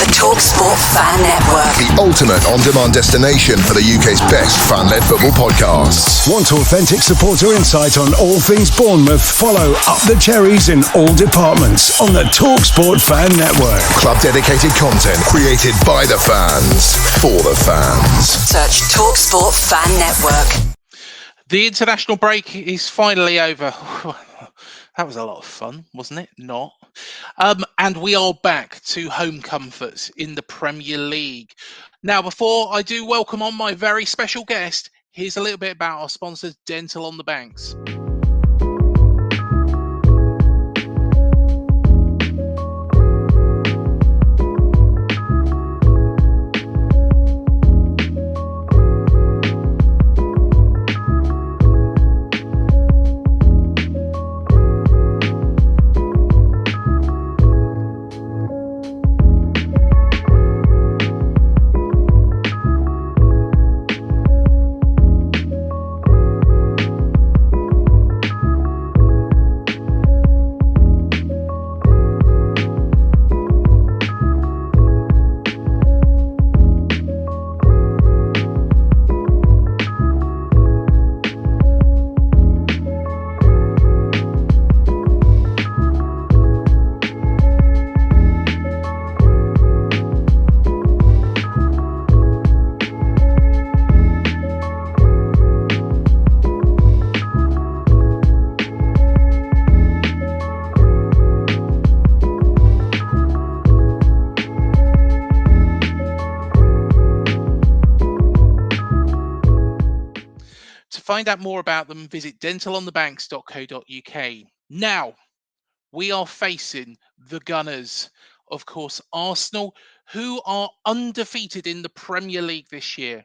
The TalkSport Fan Network. The ultimate on-demand destination for the UK's best fan-led football podcasts. Want authentic supporter insight on all things Bournemouth? Follow Up the Cherries in all departments on the TalkSport Fan Network. Club-dedicated content created by the fans, for the fans. Search TalkSport Fan Network. The international break is finally over. That was a lot of fun, wasn't it? Not. And we are back to home comforts in the Premier League. Now, before I do welcome on my very special guest, here's a little bit about our sponsors, Dental on the Banks. Find out more about them, visit dentalonthebanks.co.uk. Now, we are facing the Gunners. Of course, Arsenal, who are undefeated in the Premier League this year.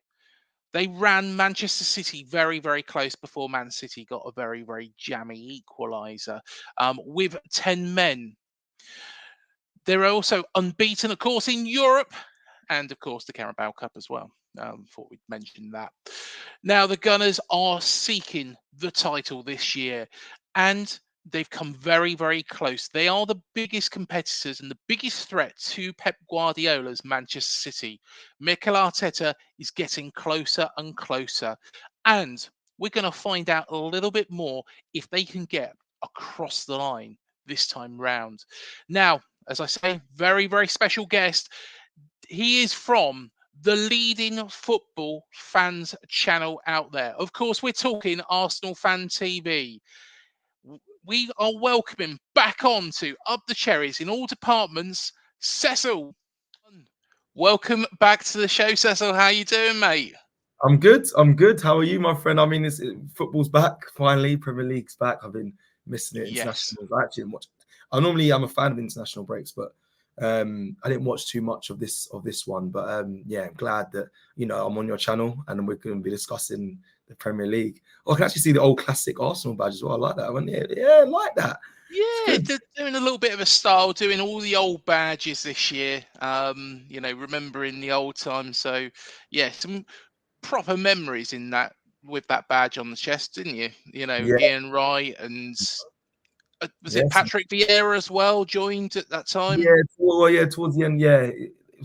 They ran Manchester City very, very close before Man City got a very, very jammy equaliser with 10 men. They're also unbeaten, of course, in Europe and, of course, the Carabao Cup as well. Thought we'd mention that. Now, the Gunners are seeking the title this year, and they've come very, very close. They are the biggest competitors and the biggest threat to Pep Guardiola's Manchester City. Mikel Arteta is getting closer and closer, and we're going to find out a little bit more if they can get across the line this time round. Now, as I say, very, very special guest. He is from the leading football fans channel out there. Of course, we're talking Arsenal Fan TV. We are welcoming back on to Up the Cherries in all departments, Cecil. Welcome back to the show, Cecil. How you doing, mate? I'm good. How are you, my friend? I mean, football's back finally. Premier League's back. I've been missing it. International. Yes. I actually didn't watch. I'm a fan of international breaks, but I didn't watch too much of this one. But yeah, I'm glad that I'm on your channel and we're going to be discussing the Premier League. Oh, I can actually see the old classic Arsenal badge as well. I like that one. Yeah, I like that. Yeah, they're doing a little bit of a style, doing all the old badges this year. Remembering the old times. So yeah, some proper memories in that with that badge on the chest, didn't you? Ian Wright and was it Patrick Vieira as well joined at that time? Yeah, towards the end. Yeah,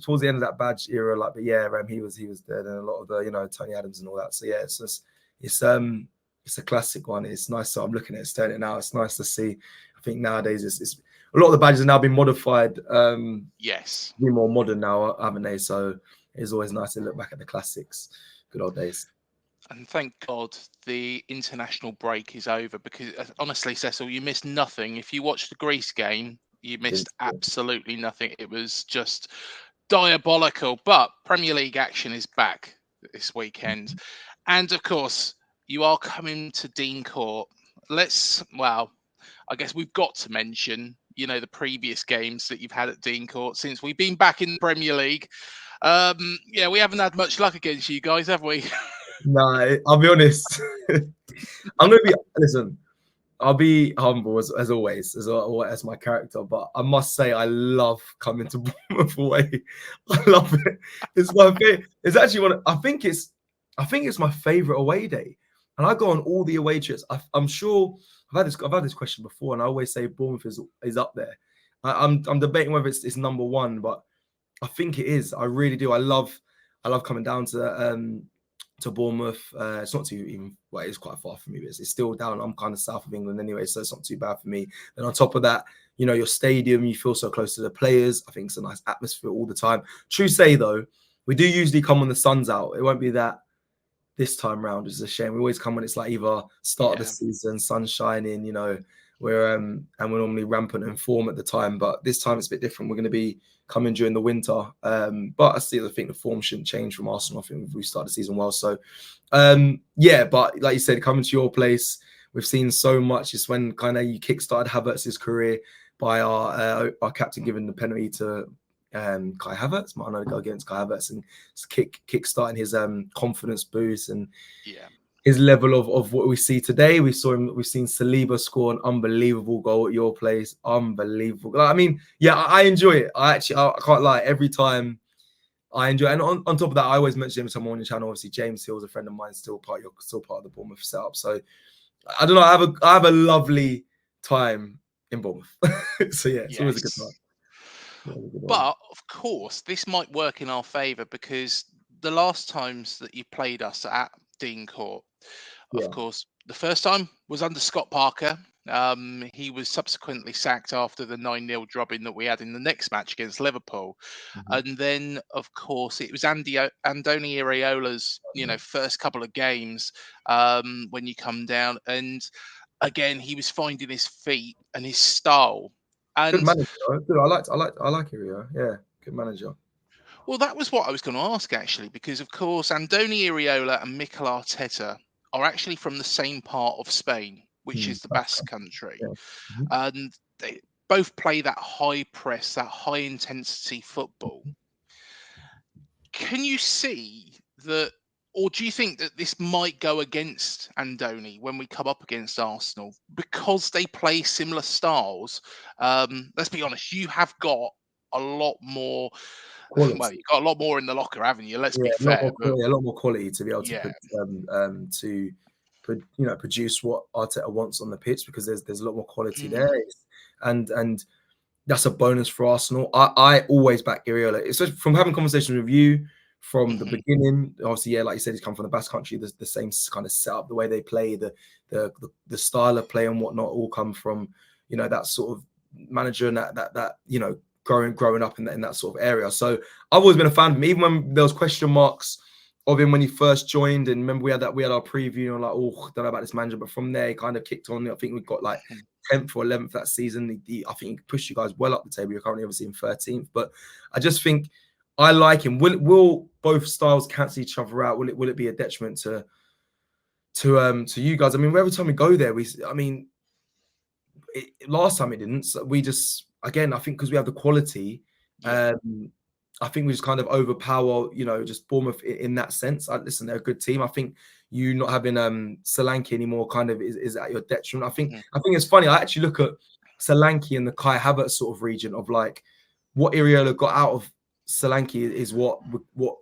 towards the end of that badge era, he was there, and a lot of the Tony Adams and all that. So yeah, it's a classic one. It's nice. So I'm looking at it, staring at it now. It's nice to see. I think nowadays it's a lot of the badges have now been modified. Yes, be more modern now, haven't they? So it's always nice to look back at the classics, good old days. And thank God the international break is over, because honestly, Cecil, you missed nothing. If you watched the Greece game, you missed absolutely nothing. It was just diabolical. But Premier League action is back this weekend. And of course, you are coming to Dean Court. I guess we've got to mention, the previous games that you've had at Dean Court since we've been back in the Premier League. We haven't had much luck against you guys, have we? No, I'll be honest. I'll be humble as always, as my character. But I must say, I love coming to Bournemouth away. I love it. It's my favorite. It's actually I think it's my favorite away day, and I go on all the away trips. I'm sure I've had this question before, and I always say Bournemouth is up there. I'm debating whether it's number one, but I think it is. I really do. I love coming down to Bournemouth. It's not too even. Well, it's quite far from me, but it's still down. I'm kind of south of England anyway, so it's not too bad for me. And on top of that, you know, your stadium, you feel so close to the players. I think it's a nice atmosphere all the time. True say though, we do usually come when the sun's out. It won't be that this time round, which is a shame. We always come when it's like either start of the season, sun shining, you know, we're and we're normally rampant in form at the time. But this time it's a bit different. We're going to be coming during the winter. But I still think the form shouldn't change from Arsenal. I think we started the season well. So yeah, but like you said, coming to your place, we've seen so much. It's when kind of you kickstarted Havertz's career by our captain giving the penalty to Kai Havertz. Might not go against Kai Havertz and kickstarting his confidence boost and his level of what we see today. We've seen Saliba score an unbelievable goal at your place. Unbelievable. I mean, yeah, I enjoy it. I can't lie. Every time I enjoy it. And on top of that, I always mention him to someone on your channel. Obviously, James Hill's a friend of mine, still part of the Bournemouth setup. So I don't know. I have a lovely time in Bournemouth. So yeah, it's always a good time. But of course, this might work in our favour because the last times that you played us at Dean Court, of course, the first time was under Scott Parker. He was subsequently sacked after the 9-0 drubbing that we had in the next match against Liverpool. And then, of course, it was Andoni Iraola's, first couple of games when you come down. And again, he was finding his feet and his style. And good manager. Good. I like Iraola. Yeah, good manager. Well, that was what I was going to ask, actually, because, of course, Andoni Iraola and Mikel Arteta are actually from the same part of Spain, which is the Basque Country. And they both play that high press, that high intensity football. Can you see that, or do you think that this might go against Andoni when we come up against Arsenal because they play similar styles? Let's be honest, you have got a lot more. Quality. Well, you've got a lot more in the locker, haven't you? Let's be fair. A lot more quality to be able to produce what Arteta wants on the pitch, because there's a lot more quality there, and that's a bonus for Arsenal. I always back Iraola, especially from having conversations with you from the beginning. Obviously, like you said, he's come from the Basque Country. The same kind of setup, the way they play, the style of play and whatnot, all come from that sort of manager and that growing up in that sort of area. So I've always been a fan of him, even when there was question marks of him when he first joined. And remember we had our preview and like, don't know about this manager, but from there he kind of kicked on. I think we got like 10th or 11th that season. I think he pushed you guys well up the table. You're currently obviously in 13th, but I just think I like him. Will both styles cancel each other out? Will it be a detriment to you guys? I mean, every time we go there, last time it didn't. So we just, again, I think because we have the quality, I think we just kind of overpower, just Bournemouth in that sense. Listen, they're a good team. I think you not having Solanke anymore kind of is at your detriment. I think it's funny. I actually look at Solanke and the Kai Havertz sort of region of like what Iraola got out of Solanke is what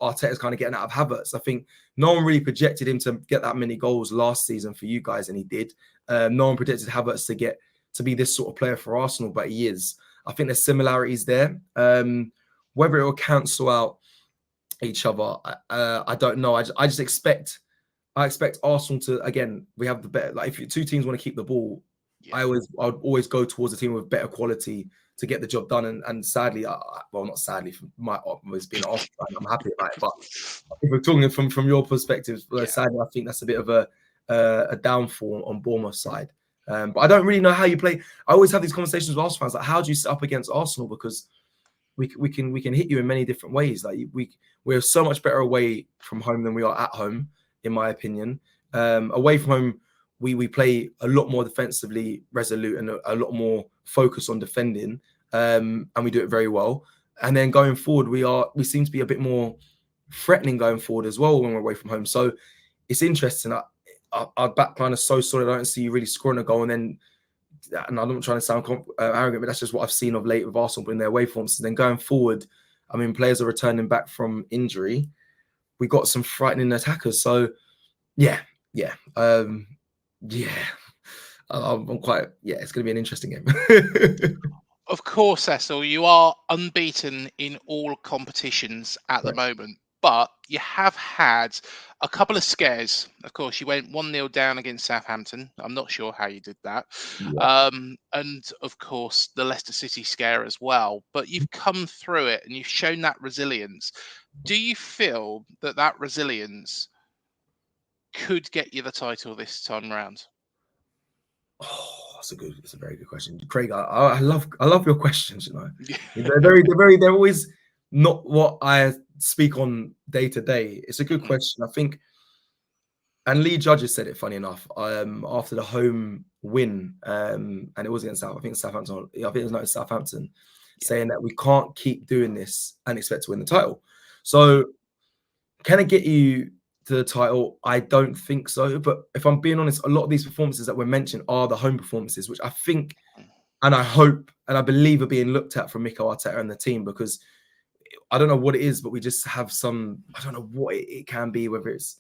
Arteta's kind of getting out of Havertz. I think no one really projected him to get that many goals last season for you guys, and he did. No one projected Havertz to be this sort of player for Arsenal, but he is. I think there's similarities there. Whether it will cancel out each other, I don't know. I expect Arsenal to, again, we have the better. Like if two teams want to keep the ball, I would always go towards a team with better quality to get the job done. And sadly, not sadly, from my always being off, I'm happy about it. But if we're talking from your perspective, sadly, I think that's a bit of a downfall on Bournemouth's side. But I don't really know how you play. I always have these conversations with Arsenal fans, like how do you set up against Arsenal? Because we can hit you in many different ways. Like we're so much better away from home than we are at home, in my opinion. Away from home, we play a lot more defensively resolute and a lot more focus on defending, and we do it very well. And then going forward, we seem to be a bit more threatening going forward as well when we're away from home. So it's interesting. Our back line is so solid. I don't see you really scoring a goal, and I'm not trying to sound arrogant, but that's just what I've seen of late with Arsenal in their away forms. And then going forward, I mean, players are returning back from injury. We got some frightening attackers. So, I'm quite. It's going to be an interesting game. Of course, Cecil, you are unbeaten in all competitions at the moment, but you have had a couple of scares. Of course, you went 1-0 down against Southampton. I'm not sure how you did that. Yeah. And of course, the Leicester City scare as well. But you've come through it and you've shown that resilience. Do you feel that that resilience could get you the title this time round? Oh, that's a very good question, Craig. I love your questions. They're always not what I speak on day to day. It's a good question. I think, and Lee Judges said it. Funny enough, after the home win, and it was against Southampton. I think it was not Southampton, saying that we can't keep doing this and expect to win the title. So, can it get you to the title? I don't think so. But if I'm being honest, a lot of these performances that were mentioned are the home performances, which I think, and I hope, and I believe are being looked at from Mikel Arteta and the team, because I don't know what it is, but we just have some, I don't know what it can be, whether it's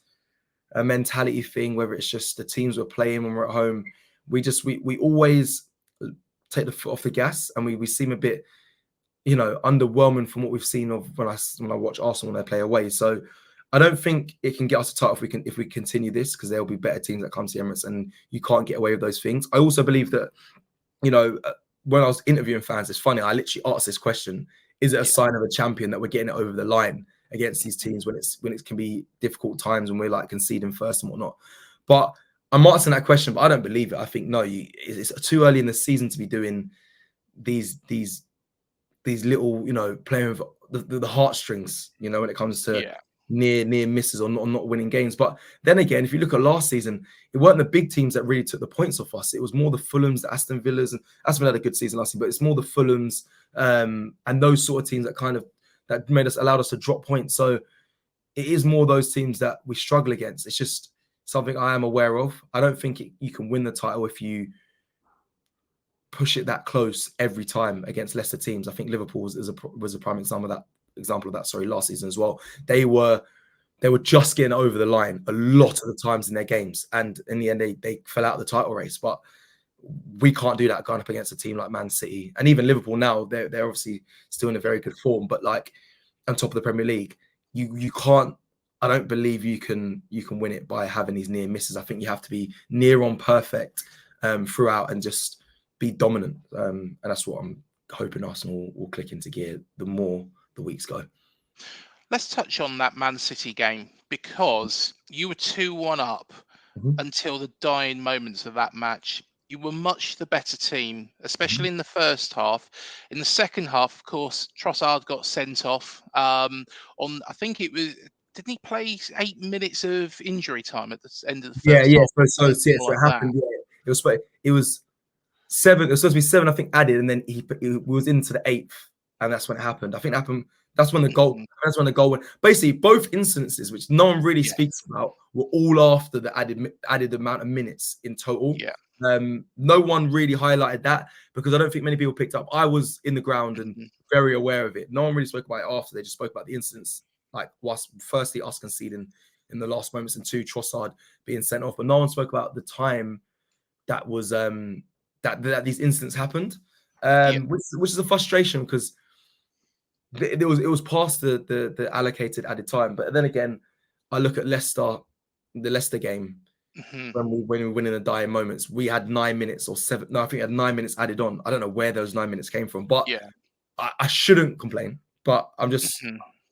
a mentality thing, whether it's just the teams we're playing when we're at home. We always take the foot off the gas, and we seem a bit, underwhelming from what we've seen of when I watch Arsenal when they play away. So I don't think it can get us a title if we continue this, because there'll be better teams that come to Emirates, and you can't get away with those things. I also believe that, when I was interviewing fans, it's funny, I literally asked this question: is it a sign of a champion that we're getting it over the line against these teams when it can be difficult times when we're like conceding first and whatnot? But I'm asking that question, but I don't believe it. I think no, it's too early in the season to be doing these little, playing with the heartstrings, when it comes to near misses or not winning games. But then again, if you look at last season, it weren't the big teams that really took the points off us. It was more the Fulhams, the Aston Villas, and Aston Villa had a good season last season, but it's more the Fulhams and those sort of teams that allowed us to drop points. So it is more those teams that we struggle against. It's just something I am aware of. I don't think you can win the title if you push it that close every time against lesser teams. I think Liverpool was a prime example of that. Sorry, last season as well. They were just getting over the line a lot of the times in their games, and in the end they fell out of the title race. But we can't do that going up against a team like Man City, and even Liverpool now. They're obviously still in a very good form, but like on top of the Premier League, you can't. I don't believe you can win it by having these near misses. I think you have to be near on perfect throughout and just be dominant, and that's what I'm hoping Arsenal will click into gear the more the weeks go. Let's touch on that Man City game, because you were 2-1 up until the dying moments of that match. You were much the better team, especially in the first half. In the second half, of course, Trossard got sent off I think it was, didn't he play 8 minutes of injury time at the end of the first half? So it happened. Yeah, it was 7. It was supposed to be 7, I think, added, and then he was into the 8th, and that's when it happened. I think it happened. That's when the goal. That's when the goal went. Basically, both instances, which no one really speaks about, were all after the added amount of minutes in total. Yeah. No one really highlighted that, because I don't think many people picked up. I was in the ground and very aware of it. No one really spoke about it after. They just spoke about the incidents, like firstly us conceding in the last moments, and 2, Trossard being sent off. But no one spoke about the time that was that these incidents happened, which is a frustration, because it was past the allocated added time. But then again, I look at the Leicester game, when we win in the dying moments. We had 9 minutes or 7. No, I think we had 9 minutes added on. I don't know where those 9 minutes came from, but I shouldn't complain. But I'm just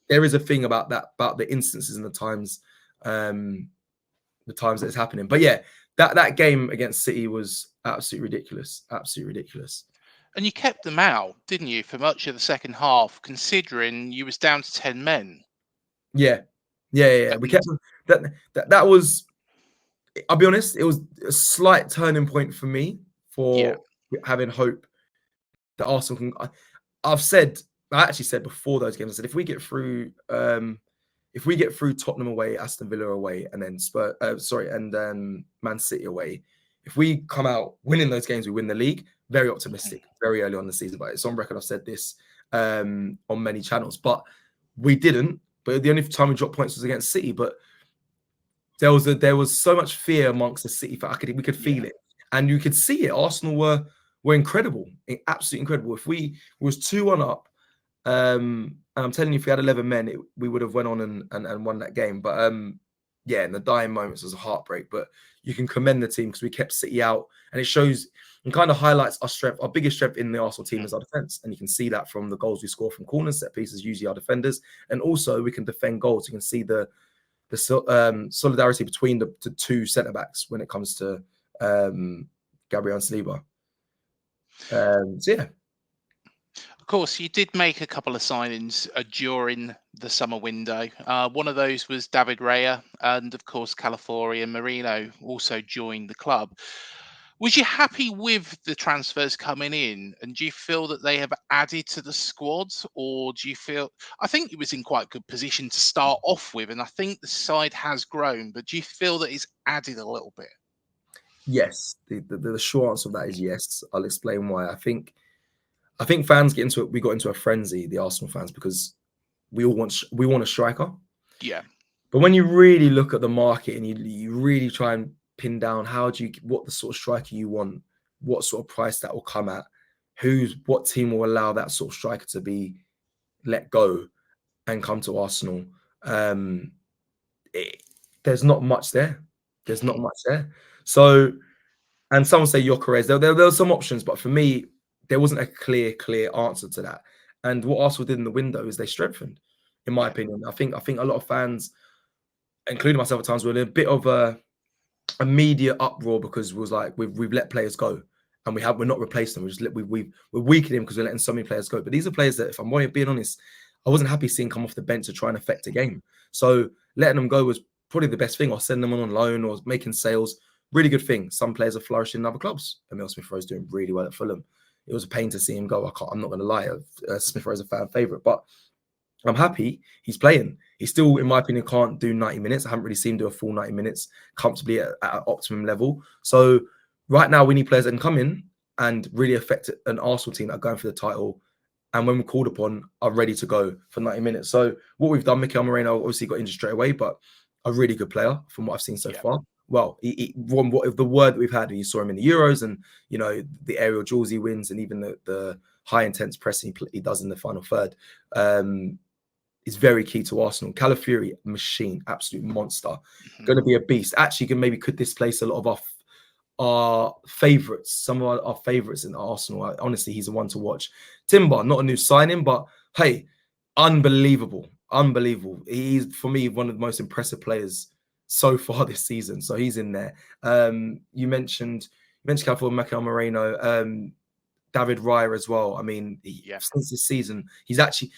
there is a thing about that, about the instances and the times that it's happening. But yeah, that game against City was absolutely ridiculous. Absolutely ridiculous. And you kept them out, didn't you, for much of the second half, considering you was down to 10 men? Yeah. We kept them. That was, I'll be honest, it was a slight turning point for me for having hope that Arsenal can. I actually said before those games, I said if we get through Tottenham away, Aston Villa away, and then Man City away, if we come out winning those games, we win the league. Very optimistic, very early on in the season, but it's on record. I've said this on many channels, but we didn't. But the only time we dropped points was against City. But there was so much fear amongst the City fan. We could feel it, and you could see it. Arsenal were incredible, absolutely incredible. If we was 2-1 up, and I'm telling you, if we had 11 men, we would have went on and won that game. But yeah, in the dying moments was a heartbreak. But you can commend the team because we kept City out, and it shows and kind of highlights our strength. Our biggest strength in the Arsenal team is our defence, and you can see that from the goals we score from corners, set pieces, usually our defenders, and also we can defend goals. You can see the solidarity between the two centre backs when it comes to Gabriel and Saliba. So yeah. Of course, you did make a couple of signings during the summer window. One of those was David Raya, and of course, Calafiori and Marino also joined the club. Was you happy with the transfers coming in, and do you feel that they have added to the squad, or do you feel? I think it was in quite a good position to start off with, and I think the side has grown. But do you feel that it's added a little bit? Yes, the short answer of that is yes. I'll explain why. I think fans get into it. We got into a frenzy, the Arsenal fans, because we want a striker. Yeah. But when you really look at the market and you really try and pin down what the sort of striker you want, what sort of price that will come at, what team will allow that sort of striker to be let go and come to Arsenal. There's not much there. There's not much there. So, and some will say Gyökeres. There were some options, but for me, there wasn't a clear answer to that. And what Arsenal did in the window is they strengthened, in my opinion. I think a lot of fans, including myself at times, were in a bit of a media uproar because it was like we've let players go and we're not replaced them. We're weakening them because we're letting so many players go. But these are players that, if I'm being honest, I wasn't happy seeing come off the bench to try and affect a game. So letting them go was probably the best thing, or send them on loan or making sales. Really good thing. Some players are flourishing in other clubs. Emile Smith Rowe is doing really well at Fulham. It was a pain to see him go. I'm not going to lie. Smith Rowe is a fan favourite, but I'm happy he's playing. He still, in my opinion, can't do 90 minutes. I haven't really seen him do a full 90 minutes comfortably at an optimum level. So right now, we need players that can come in and really affect an Arsenal team that are going for the title, and when we're called upon, are ready to go for 90 minutes. So what we've done, Mikel Moreno obviously got injured straight away, but a really good player from what I've seen so far. Well, the word that we've had, and you saw him in the Euros, and the aerial duels he wins, and even the high intense pressing he does in the final third, is very key to Arsenal. Calafiori, machine, absolute monster, going to be a beast. Actually, could displace a lot of our favourites, some of our favourites in Arsenal. Honestly, he's the one to watch. Timber, not a new signing, but hey, unbelievable. He's, for me, one of the most impressive players so far this season. So he's in there. You mentioned Calafiori, Mikel Moreno, David Raya as well. I mean, since this season, he's actually.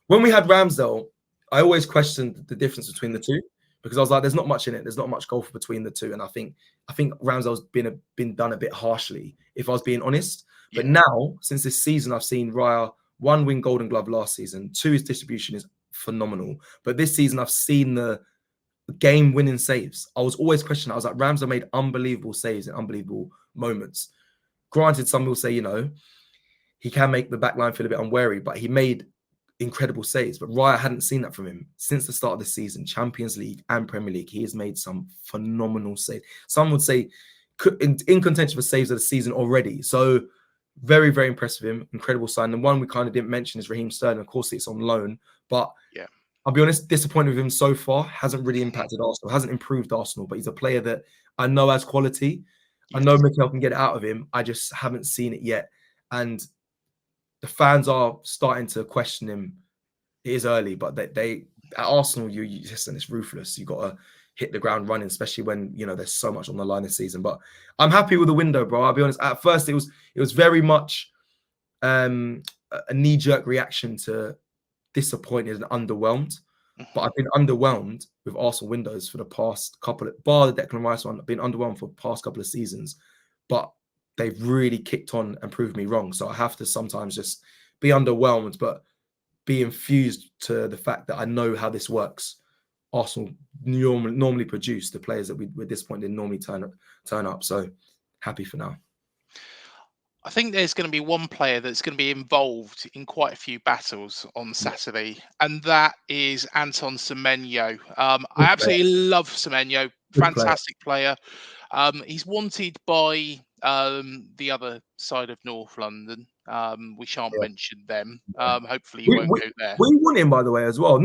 When we had Ramsdale, I always questioned the difference between the two, because I was like, there's not much in it. There's not much golf between the two. And I think Ramsdale's been done a bit harshly, if I was being honest. Yeah. But now, since this season, I've seen Raya, 1, win Golden Glove last season. 2, his distribution is phenomenal. But this season, I've seen the game-winning saves. I was always questioning. I was like, Ramsdale made unbelievable saves in unbelievable moments. Granted, some will say, he can make the back line feel a bit unwary, but he made incredible saves. But Raya hadn't seen that from him since the start of the season. Champions League and Premier League, he has made some phenomenal saves. Some would say in contention for saves of the season already. So very, very impressed with him. Incredible sign. And one we kind of didn't mention is Raheem Sterling. Of course, it's on loan, but I'll be honest, disappointed with him so far. Hasn't really impacted Arsenal, hasn't improved Arsenal, but he's a player that I know has quality. I know Mikel can get it out of him. I just haven't seen it yet. And the fans are starting to question him. It is early, but they at Arsenal, you listen, it's ruthless. You got to hit the ground running, especially when there's so much on the line this season. But I'm happy with the window, bro. I'll be honest. At first, it was very much a knee-jerk reaction to disappointed and underwhelmed. But I've been underwhelmed with Arsenal windows for the past couple of, bar the Declan Rice one, I've been underwhelmed for the past couple of seasons. But they've really kicked on and proved me wrong. So I have to sometimes just be underwhelmed, but be infused to the fact that I know how this works. Arsenal normally produce the players that we're disappointed in normally turn up. So happy for now. I think there's going to be one player that's going to be involved in quite a few battles on Saturday, and that is Antoine Semenyo. I absolutely love Semenyo. Fantastic player. He's wanted by the other side of North London. We shan't mention them. Hopefully you We, won't we, go there. we want him, by the way, as well.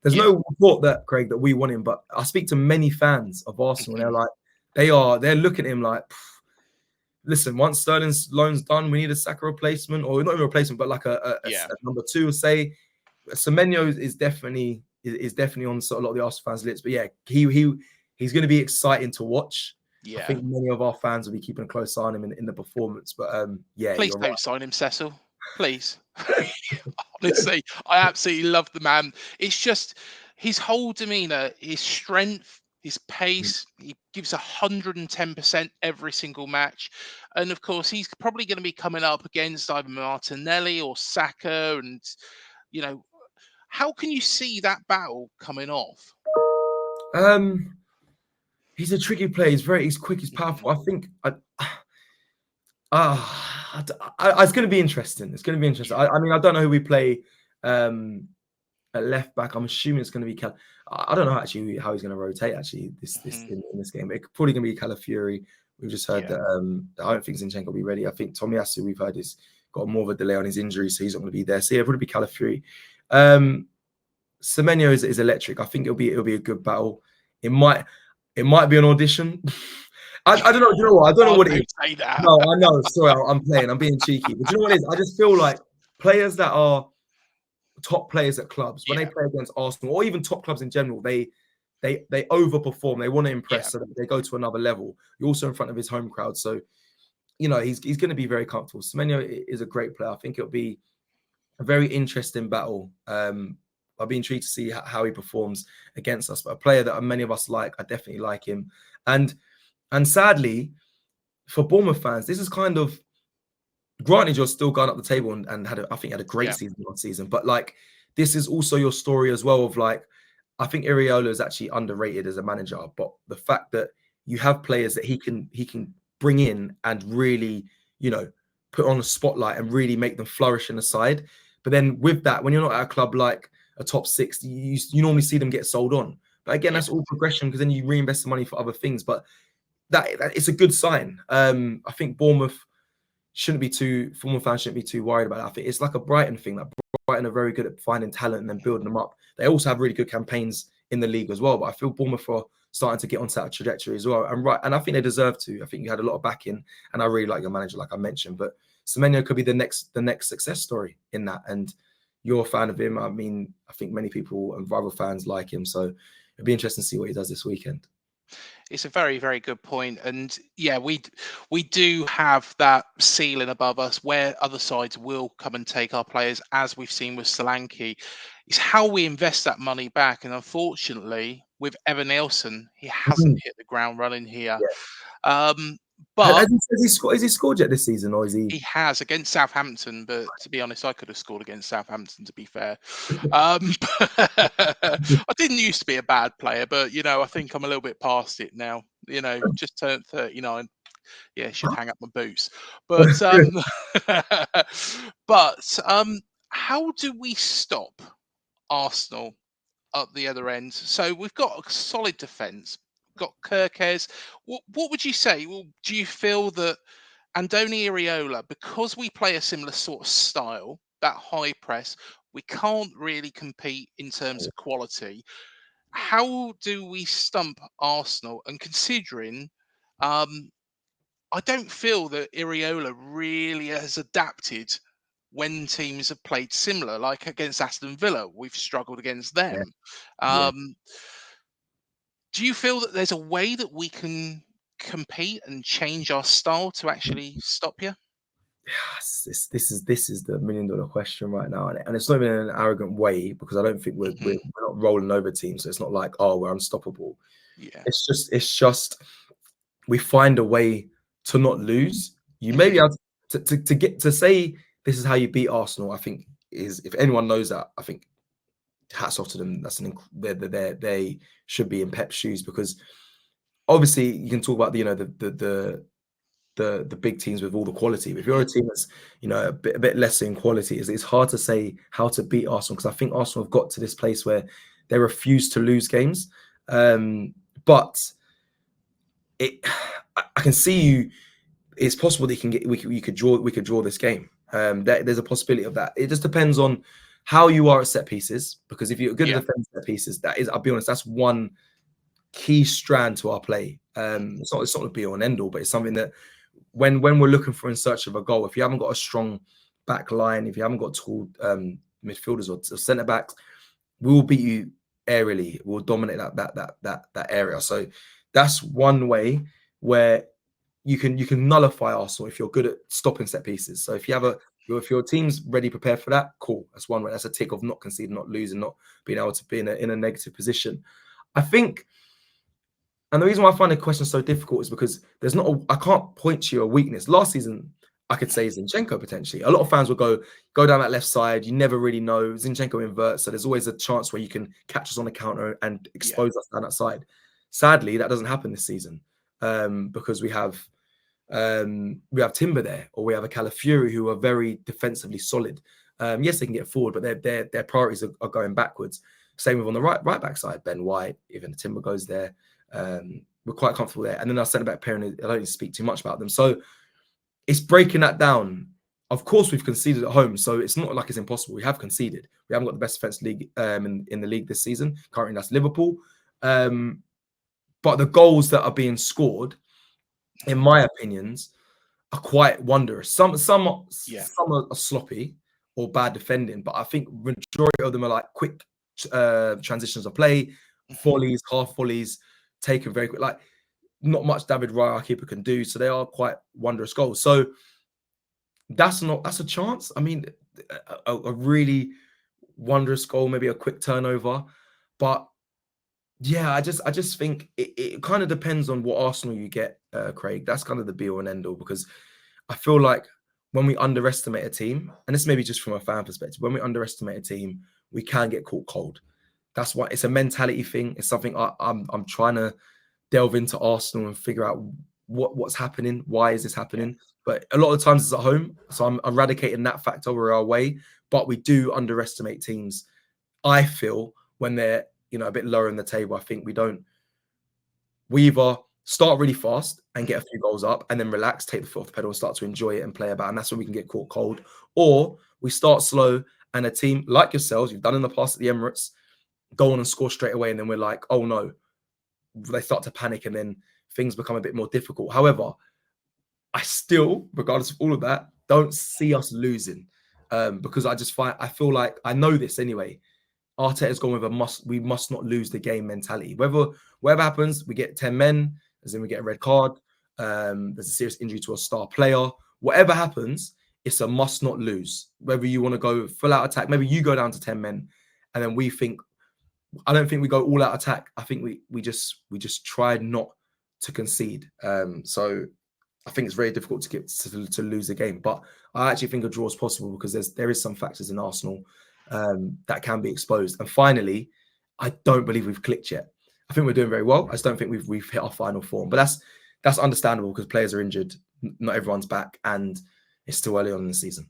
There's no report that, Craig, that we want him, but I speak to many fans of Arsenal, and they're like, they're looking at him like, listen, once Sterling's loan's done, we need a Saka replacement, or not even a replacement, but like a number two. Say Semenyo is definitely on sort of a lot of the Arsenal fans' lips, but yeah, he's going to be exciting to watch. Yeah. I think many of our fans will be keeping a close eye on him in the performance. But please don't sign him, Cecil. Please. Honestly, I absolutely love the man. It's just his whole demeanor, his strength, his pace. He gives 110% every single match. And of course, he's probably going to be coming up against either Martinelli or Saka. And, you know, how can you see that battle coming off? He's a tricky player. He's quick. He's powerful. I think it's going to be interesting. It's going to be interesting. I mean, I don't know who we play at left back. I'm assuming it's going to be I don't know actually how he's going to rotate actually in this game. It's probably going to be Calafiori. We've just heard that I don't think Zinchenko will be ready. I think Tomiyasu, we've heard, is got more of a delay on his injury, so he's not going to be there. So yeah, it'll probably be Calafiori. Semenyo is electric. I think it'll be a good battle. It might be an audition. I don't know. Do you know what? I don't know what it is. Say that. No, I know. Sorry, I'm playing. I'm being cheeky. But do you know what it is? I just feel like players that are top players at clubs, when they play against Arsenal or even top clubs in general, they overperform. They want to impress, so they go to another level. You're also in front of his home crowd, so you know he's going to be very comfortable. Semenyo is a great player. I think it'll be a very interesting battle. I'll be intrigued to see how he performs against us. But a player that many of us like, I definitely like him. And sadly, for Bournemouth fans, this is kind of, granted, you're still going up the table and had a great season last season. But like, this is also your story as well of like, I think Iraola is actually underrated as a manager. But the fact that you have players that he can bring in and really, you know, put on a spotlight and really make them flourish in the side. But then with that, when you're not at a club like a top six, you normally see them get sold on. But again, that's all progression because then you reinvest the money for other things. But that it's a good sign. I think Bournemouth fans shouldn't be too worried about it. I think it's like a Brighton thing. Like Brighton are very good at finding talent and then building them up. They also have really good campaigns in the league as well. But I feel Bournemouth are starting to get onto that trajectory as well. And I think they deserve to. I think you had a lot of backing, and I really like your manager, like I mentioned. But Semenyo could be the next success story in that. And you're a fan of him. I mean, I think many people and rival fans like him. So it'll be interesting to see what he does this weekend. It's a very, very good point. And yeah, we do have that ceiling above us where other sides will come and take our players, as we've seen with Solanke. It's how we invest that money back. And unfortunately, with Evan Nielsen, he hasn't hit the ground running here. But has he scored yet this season, or is he? He has against Southampton, but to be honest, I could have scored against Southampton. To be fair, I didn't used to be a bad player, but you know, I think I'm a little bit past it now. You know, just turned 39. Yeah, should hang up my boots. But how do we stop Arsenal at the other end? So we've got a solid defence. Got Kirkes. What would you say? Well, do you feel that Andoni Iraola, because we play a similar sort of style, that high press, we can't really compete in terms of quality? How do we stump Arsenal? And considering, I don't feel that Iraola really has adapted when teams have played similar, like against Aston Villa, we've struggled against them. Do you feel that there's a way that we can compete and change our style to actually stop you? Yes, this is the $1 million question right now, and it's not even in an arrogant way because I don't think we're not rolling over teams. So it's not like, oh, we're unstoppable. Yeah, it's just we find a way to not lose. You maybe have to get to say this is how you beat Arsenal. I think is, if anyone knows that, I think hats off to them. They should be in Pep's shoes, because obviously you can talk about the big teams with all the quality. But if you're a team that's a bit less in quality, it's hard to say how to beat Arsenal, because I think Arsenal have got to this place where they refuse to lose games. But I can see you it's possible that we could draw this game. There's a possibility of that. It just depends on how you are at set pieces, because if you're good at defending set pieces, that is, I'll be honest, that's one key strand to our play. It's not a be all and end all, but it's something that when we're looking for in search of a goal, if you haven't got a strong back line, if you haven't got tall midfielders or centre backs, we will beat you aerially. We'll dominate that area. So that's one way where you can nullify Arsenal if you're good at stopping set pieces. So if your team's ready, prepared for that, cool. That's one way. That's a tick of not conceding, not losing, not being able to be in a negative position. I think, and the reason why I find the question so difficult is because I can't point to you a weakness. Last season, I could say Zinchenko potentially. A lot of fans will go down that left side. You never really know. Zinchenko inverts, so there's always a chance where you can catch us on the counter and expose us down that side. Sadly, that doesn't happen this season because we have Timber there, or we have a Calafiori who are very defensively solid. Yes, they can get forward, but their priorities are going backwards. Same with on the right back side. Ben White, even the Timber goes there. We're quite comfortable there. And then our centre back pairing, I don't need to speak too much about them. So it's breaking that down. Of course, we've conceded at home, so it's not like it's impossible. We have conceded. We haven't got the best defense league in the league this season. Currently, that's Liverpool. But the goals that are being scored, in my opinions, are quite wondrous. Some are sloppy or bad defending, but I think majority of them are like quick transitions of play, volleys, half volleys, taken very quick. Like not much David Raya, our keeper, can do. So they are quite wondrous goals. So that's a chance. I mean, a really wondrous goal, maybe a quick turnover, but yeah, I just think it kind of depends on what Arsenal you get, Craig. That's kind of the be all and end all, because I feel like when we underestimate a team, and this may be just from a fan perspective, when we underestimate a team, we can get caught cold. That's why it's a mentality thing. It's something I'm trying to delve into Arsenal and figure out what's happening. Why is this happening? But a lot of the times it's at home, so I'm eradicating that factor over our way. But we do underestimate teams, I feel, when they're a bit lower in the table. I think we either start really fast and get a few goals up and then relax, take the foot off the pedal and start to enjoy it and play about. And that's when we can get caught cold. Or we start slow and a team like yourselves, you've done in the past at the Emirates, go on and score straight away. And then we're like, oh no, they start to panic and then things become a bit more difficult. However, I still, regardless of all of that, don't see us losing because I feel like I know this anyway. Arteta's gone with we must not lose the game mentality. Whatever happens, we get 10 men, as in we get a red card. There's a serious injury to a star player. Whatever happens, it's a must not lose. Whether you want to go full out attack, maybe you go down to 10 men, and then I don't think we go all out attack. I think we just try not to concede. So I think it's very difficult to lose the game. But I actually think a draw is possible because there is some factors in Arsenal that can be exposed. And finally, I don't believe we've clicked yet. I think we're doing very well. I just don't think we've hit our final form. But that's understandable because players are injured, not everyone's back, and it's still early on in the season.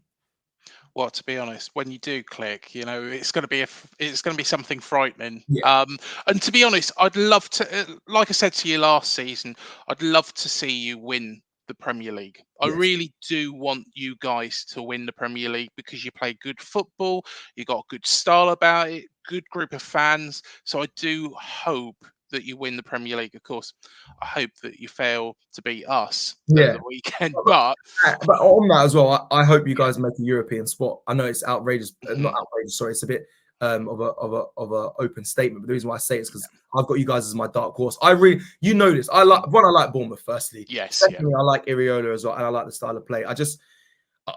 Well, to be honest, when you do click, it's going to be something frightening. Yeah. And to be honest, I'd love to, like I said to you last season, I'd love to see you win the Premier League. I really do want you guys to win the Premier League because you play good football, you got a good style about it, good group of fans. So I do hope that you win the Premier League. Of course, I hope that you fail to beat us at the weekend. But on that as well, I hope you guys make a European spot. I know it's outrageous, not outrageous. Sorry, it's a bit of a open statement. But the reason why I say it is because I've got you guys as my dark horse. I really, this. I like Bournemouth. Firstly, secondly, I like Iraola as well, and I like the style of play.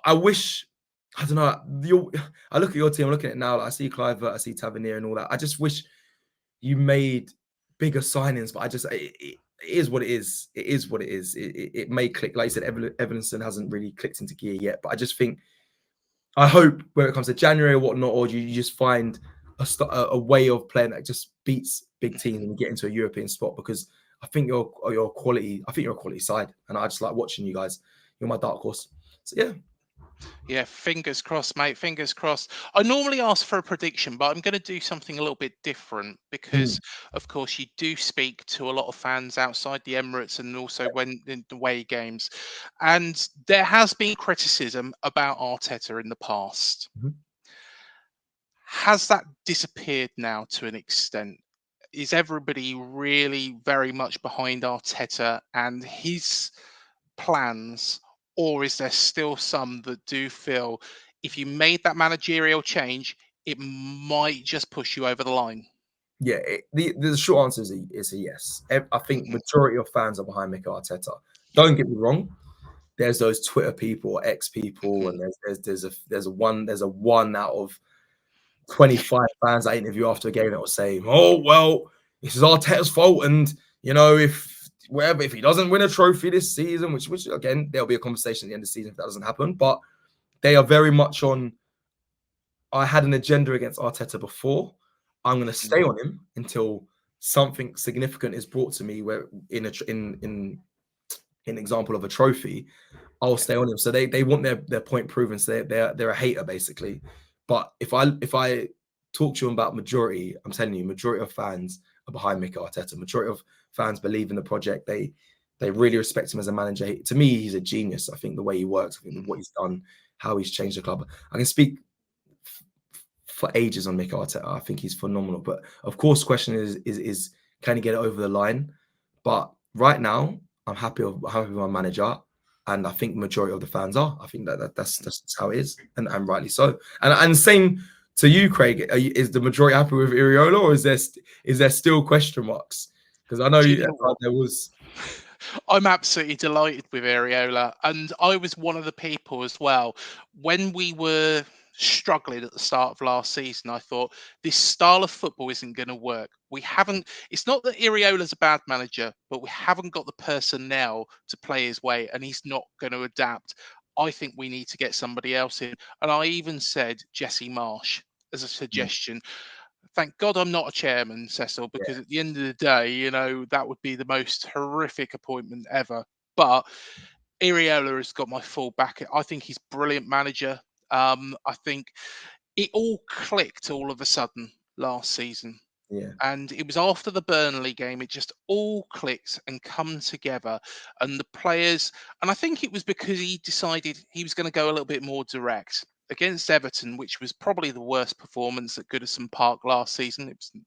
I wish. I don't know. I look at your team. I'm looking at it now. I see Clive, I see Tavernier, and all that. I just wish you made bigger signings, but it is what it is. It is what it is. It may click. Like you said, Evanston hasn't really clicked into gear yet, but I just think, I hope when it comes to January or whatnot, or you just find a way of playing that just beats big teams and get into a European spot, because I think you're quality. I think you're a quality side, and I just like watching you guys. You're my dark horse. So yeah. Yeah, fingers crossed, mate. Fingers crossed. I normally ask for a prediction, but I'm going to do something a little bit different because, of course, you do speak to a lot of fans outside the Emirates and also when in the away games. And there has been criticism about Arteta in the past. Mhm. Has that disappeared now to an extent? Is everybody really very much behind Arteta and his plans, or is there still some that do feel if you made that managerial change, it might just push you over the line? Yeah, the short answer is a yes. I think Mhm, majority of fans are behind Mikel Arteta. Don't get me wrong. There's those Twitter people, X people, mhm. and there's a one out of 25 fans I interview after a game that will say, "Oh well, this is Arteta's fault," and if he doesn't win a trophy this season, which again there'll be a conversation at the end of the season if that doesn't happen, but they are very much on. I had an agenda against Arteta before. I'm going to stay on him until something significant is brought to me. Where in example of a trophy, I'll Yeah. stay on him. So they want their point proven. So they're a hater basically. But if I talk to you about majority, I'm telling you, majority of fans are behind Mikel Arteta. Majority of fans believe in the project. They really respect him as a manager. To me, he's a genius. I think the way he works, I think what he's done, how he's changed the club. I can speak for ages on Mikel Arteta. I think he's phenomenal. But of course, the question is can he get it over the line? But right now, I'm happy with my manager, and I think the majority of the fans are. I think that's how it is, and rightly so. And same to you, Craig. Is the majority happy with Iraola, or is there still question marks? Because I know Do you know what? there was. I'm absolutely delighted with Areola, and I was one of the people as well. When we were struggling at the start of last season, I thought this style of football isn't going to work. We haven't. It's not that Iraola's a bad manager, but we haven't got the personnel to play his way, and he's not going to adapt. I think we need to get somebody else in, and I even said Jesse Marsh as a Yeah, suggestion. Thank God I'm not a chairman, Cecil, yeah, because at the end of the day, that would be the most horrific appointment ever. But Iriola has got my full back. I think he's a brilliant manager. I think it all clicked all of a sudden last season. yeah, And it was after the Burnley game, it just all clicked and come together. And the players, and I think it was because he decided he was going to go a little bit more direct against Everton, which was probably the worst performance at Goodison Park last season. It was a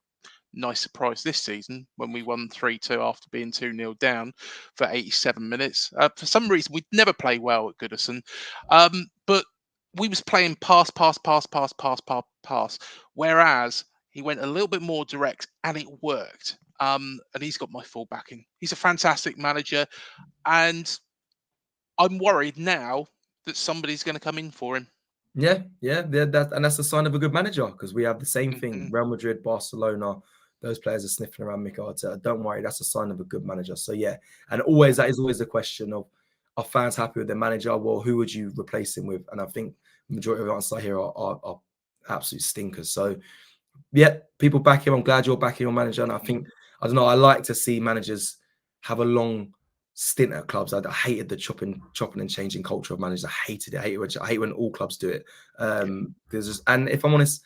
nice surprise this season when we won 3-2 after being 2-0 down for 87 minutes. For some reason, we'd never play well at Goodison. But we was playing pass. Whereas he went a little bit more direct and it worked. And he's got my full backing. He's a fantastic manager. And I'm worried now that somebody's going to come in for him. yeah. That's a sign of a good manager because we have the same thing. Mhm. Real Madrid, Barcelona, those players are sniffing around Mikel Arteta. Don't worry, that's a sign of a good manager. So yeah, and always that is always the question of are fans happy with their manager? Well, who would you replace him with? And I think the majority of the answers here are absolute stinkers. So yeah, people back him. I'm glad you're backing your manager. And I Mhm. think, I don't know, I like to see managers have a long stint at clubs. I hated the chopping and changing culture of managers. I hated it. I hate when all clubs do it. Yeah. And if I'm honest,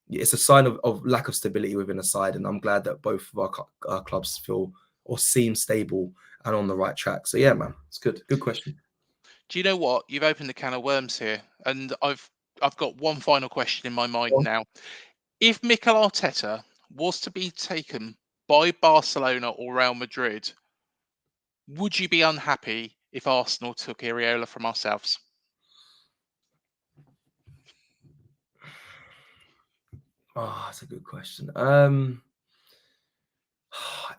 it's a sign of lack of stability within a side. And I'm glad that both of our clubs feel or seem stable and on the right track. So yeah, man, it's good. Good question. Do you know what? You've opened a can of worms here, and I've got one final question in my mind now. If Mikel Arteta was to be taken by Barcelona or Real Madrid, would you be unhappy if Arsenal took Iraola from ourselves? Oh, that's a good question.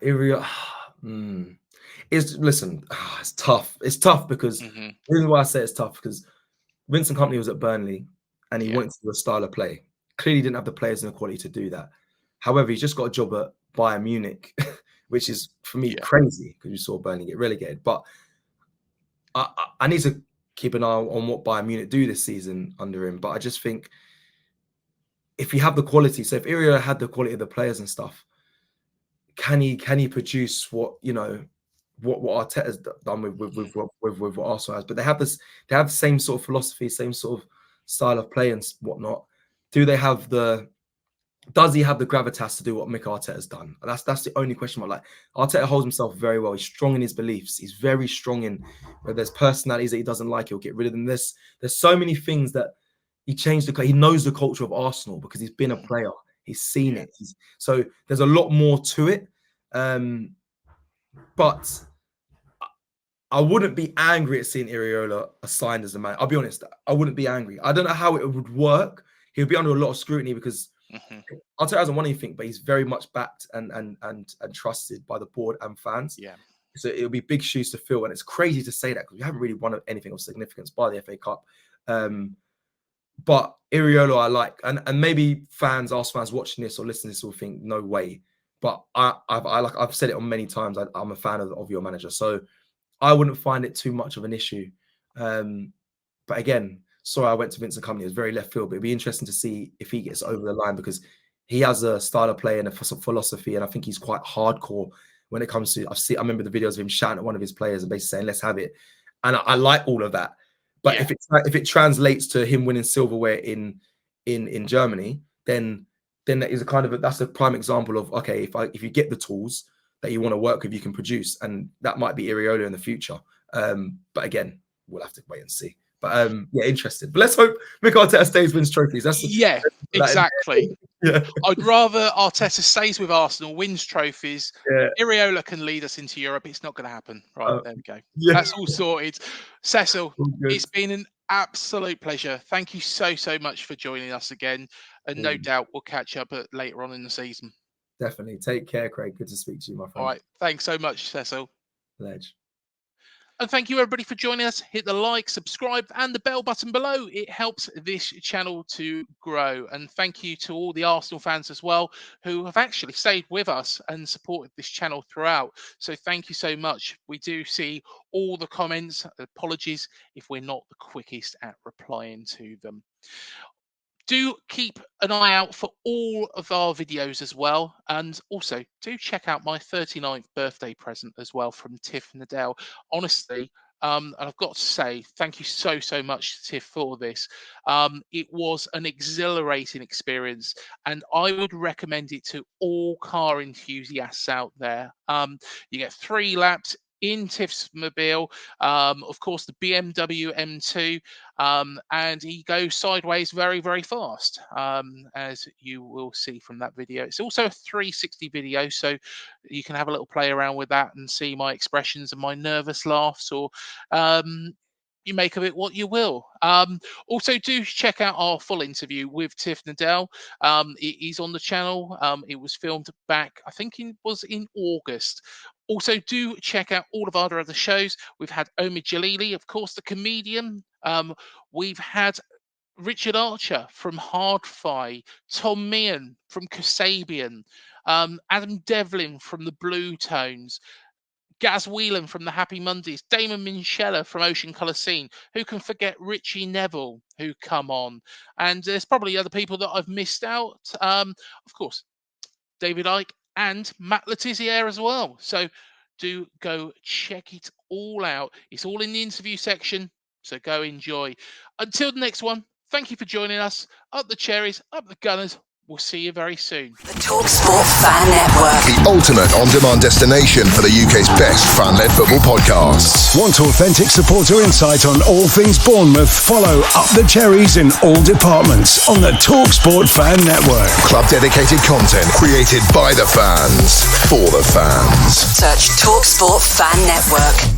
Area. It's listen. It's tough. It's tough because Hmm. the reason why I say it's tough because Vincent Company was at Burnley and he Yeah, wanted to do a style of play. Clearly, didn't have the players and the quality to do that. However, he's just got a job at Bayern Munich, which is for me yeah, crazy because you saw Burnley get relegated. But I need to keep an eye on what Bayern Munich do this season under him. But I just think if you have the quality, so if Iria had the quality of the players and stuff, can he produce what what Arteta's done with what Arsenal has, but they have the same sort of philosophy, same sort of style of play and whatnot. Does he have the gravitas to do what Mikel Arteta has done? That's the only question mark. Like, Arteta holds himself very well. He's strong in his beliefs. He's very strong in where there's personalities that he doesn't like, he'll get rid of them. There's so many things that he changed he knows the culture of Arsenal because he's been a player. He's seen it. So there's a lot more to it. But I wouldn't be angry at seeing Iraola assigned as a man. I'll be honest, I wouldn't be angry. I don't know how it would work. He'll be under a lot of scrutiny because Arteta hasn't won anything, but he's very much backed and trusted by the board and fans. Yeah. So it'll be big shoes to fill, and it's crazy to say that because we haven't really won anything of significance by the FA Cup. But Iraola, I like, and maybe Arsenal fans watching this or listening to this will think, no way. But I've said it on many times. I'm a fan of your manager, so I wouldn't find it too much of an issue. But again, sorry, I went to Vincent Kompany. It was very left field, but it'd be interesting to see if he gets over the line because he has a style of play and a philosophy, and I think he's quite hardcore when it comes to. I remember the videos of him shouting at one of his players and basically saying, "Let's have it," and I like all of that. But if it translates to him winning silverware in Germany, then that is that's a prime example of, okay, if you get the tools that you want to work with, you can produce, and that might be Iraola in the future. But again, we'll have to wait and see. But interested. But let's hope Mikel Arteta stays, wins trophies. Exactly. I'd rather Arteta stays with Arsenal, wins trophies. Iraola can lead us into Europe. It's not going to happen. Right, there we go. That's all sorted. Cecil, it's been an absolute pleasure. Thank you so much for joining us again. And no doubt we'll catch up later on in the season. Definitely. Take care, Craig. Good to speak to you, my friend. All right. Thanks so much, Cecil. Ledge. And thank you, everybody, for joining us. Hit the like, subscribe, and the bell button below. It helps this channel to grow. And thank you to all the Arsenal fans as well, who have actually stayed with us and supported this channel throughout. So thank you so much. We do see all the comments. Apologies if we're not the quickest at replying to them. Do keep an eye out for all of our videos as well. And also do check out my 39th birthday present as well from Tiff Nadell. Honestly, and I've got to say, thank you so much, Tiff, for this. It was an exhilarating experience, and I would recommend it to all car enthusiasts out there. You get 3 laps in Tiff's mobile, of course the BMW M2, and he goes sideways very fast, as you will see from that video. It's also a 360 video, so you can have a little play around with that and see my expressions and my nervous laughs, or you make of it what you will. Also, do check out our full interview with Tiff Nadell. It is on the channel. It was filmed back, I think it was in August. Also, do check out all of our other shows. We've had Omid Jalili, of course, the comedian. We've had Richard Archer from Hardfi, Tom Meehan from Kasabian, Adam Devlin from the Blue Tones, Gaz Whelan from the Happy Mondays, Damon Minchella from Ocean Colour Scene. Who can forget Richie Neville, who come on? And there's probably other people that I've missed out. Of course, David Icke and Matt Letizier as well. So do go check it all out. It's all in the interview section, so go enjoy. Until the next one, thank you for joining us. Up the Cherries, up the Gunners. We'll see you very soon. The TalkSport Fan Network. The ultimate on-demand destination for the UK's best fan-led football podcasts. Want authentic supporter insight on all things Bournemouth? Follow Up the Cherries in all departments on the TalkSport Fan Network. Club-dedicated content created by the fans, for the fans. Search TalkSport Fan Network.